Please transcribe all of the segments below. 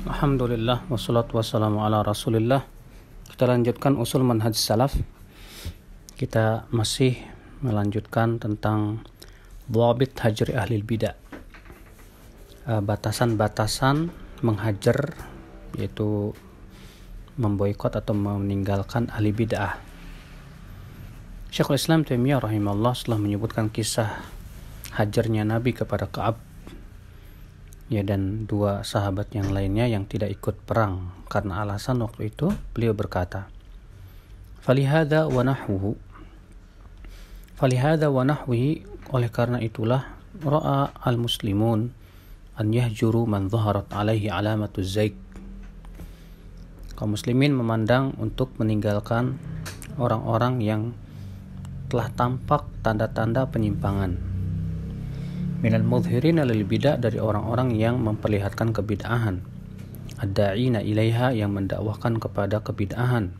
Alhamdulillah wassalatu wassalamu ala rasulillah. Kita lanjutkan usul manhaj salaf. Kita masih melanjutkan tentang dhabit hajri ahli bidah, batasan-batasan menghajar, yaitu memboikot atau meninggalkan ahli bid'ah. Syekhul Islam Taimiyah rahimahullah setelah menyebutkan kisah hajarnya Nabi kepada Ka'ab dan dua sahabat yang lainnya yang tidak ikut perang karena alasan waktu itu, beliau berkata, falihada wa nahwihi, oleh karena itulah ra'a al-muslimun an yahjuru man dhaharat alaihi alamatuz zaik. Kaum muslimin memandang untuk meninggalkan orang-orang yang telah tampak tanda-tanda penyimpangan. Minal mudhirina lil bid'ah, dari orang-orang yang memperlihatkan kebid'ahan, ad-da'ina ilaiha, yang mendakwahkan kepada kebid'ahan,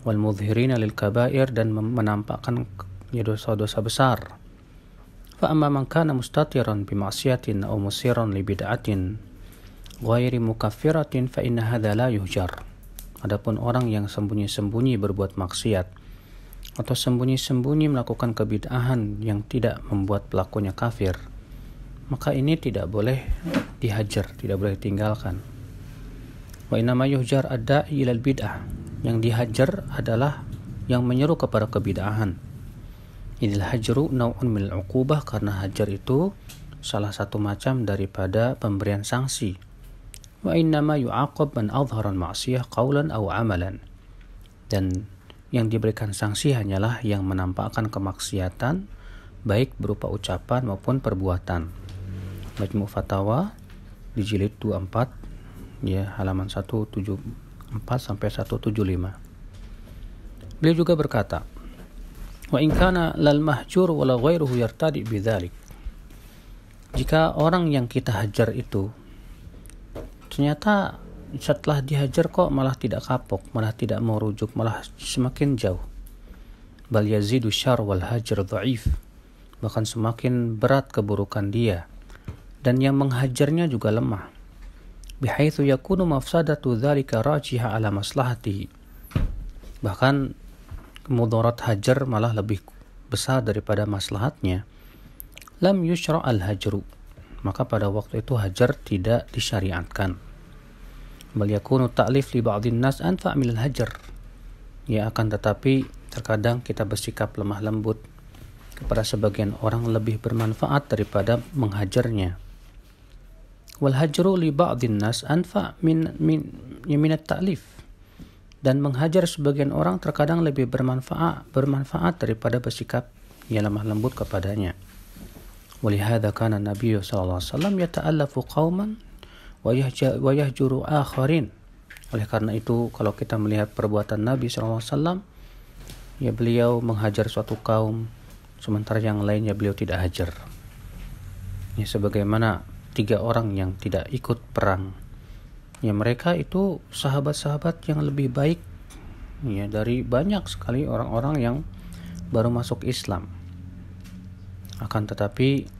wal mudhirina lil kabair, dan menampakkan dosa-dosa besar. Fa amma man kana mustatiran bi ma'siyatin aw musiran li bid'atin ghairi mukaffiratin fa inna hadza la yuhjar. Adapun orang yang sembunyi-sembunyi berbuat maksiat atau sembunyi-sembunyi melakukan kebid'ahan yang tidak membuat pelakunya kafir, maka ini tidak boleh dihajar, tidak boleh ditinggalkan. Wa innama yuhjar ad-da'i ilal bid'ah, yang dihajar adalah yang menyeru kepada kebid'ahan. Idil hajru naw'un minal uqubah, karena hajar itu salah satu macam daripada pemberian sanksi. Wa innama yu'aqab man adhara al-ma'siyah qawlan aw amalan, dan yang diberikan sanksi hanyalah yang menampakkan kemaksiatan, baik berupa ucapan maupun perbuatan. Majmu' Fatawa di jilid 24 halaman 174 sampai 175. Beliau juga berkata, wa in kana lal mahjur wala ghairuhu yartadi bidzalik. Jika orang yang kita hajar itu ternyata setelah dihajar kok malah tidak kapok, malah tidak mau rujuk, malah semakin jauh. Bal yazidu syarr wal hajr dhaif, bahkan semakin berat keburukan dia, dan yang menghajarnya juga lemah. Bihaitsu yakunu mafsadatu dzalika rajiha ala maslahatihi, bahkan mudarat hajar malah lebih besar daripada maslahatnya. Lam yushra al hajru, maka pada waktu itu hajar tidak disyariatkan. Bal yakunu ta'lif li ba'dhin nas anfa' min al-hajar. Akan tetapi terkadang kita bersikap lemah lembut kepada sebagian orang lebih bermanfaat daripada menghajarnya. Wal hajru li ba'dhin nas anfa' min at-ta'lif. Dan menghajar sebagian orang terkadang lebih bermanfaat daripada bersikap lemah lembut kepadanya. Walihada kana Nabi sallallahu alaihi wasallam yata'allafu qauman wa yahjuru akharin. Oleh karena itu, kalau kita melihat perbuatan Nabi SAW, beliau menghajar suatu kaum, sementara yang lainnya beliau tidak hajar. Sebagaimana 3 orang yang tidak ikut perang, mereka itu sahabat-sahabat yang lebih baik dari banyak sekali orang-orang yang baru masuk Islam. Akan tetapi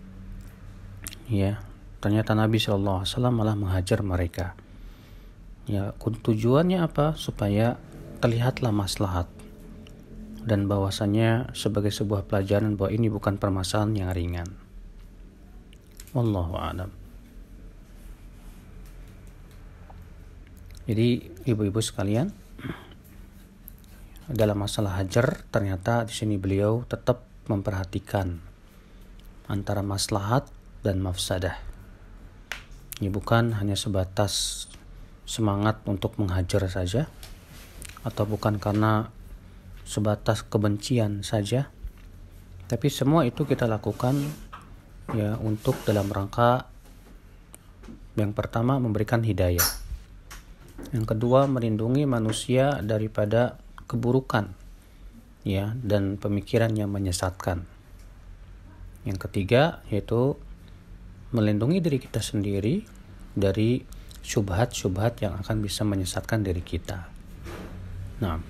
ternyata Nabi SAW malah menghajar mereka. Tujuannya apa? Supaya terlihatlah maslahat, dan bahwasanya sebagai sebuah pelajaran bahwa ini bukan permasalahan yang ringan. Wallahu a'lam. Jadi ibu-ibu sekalian, dalam masalah hajar ternyata di sini beliau tetap memperhatikan antara maslahat dan mafsadah. Bukan hanya sebatas semangat untuk menghajar saja, atau bukan karena sebatas kebencian saja, tapi semua itu kita lakukan untuk dalam rangka yang pertama memberikan hidayah, yang kedua melindungi manusia daripada keburukan dan pemikiran yang menyesatkan, yang ketiga yaitu melindungi diri kita sendiri dari syubhat-syubhat yang akan bisa menyesatkan diri kita. Nah,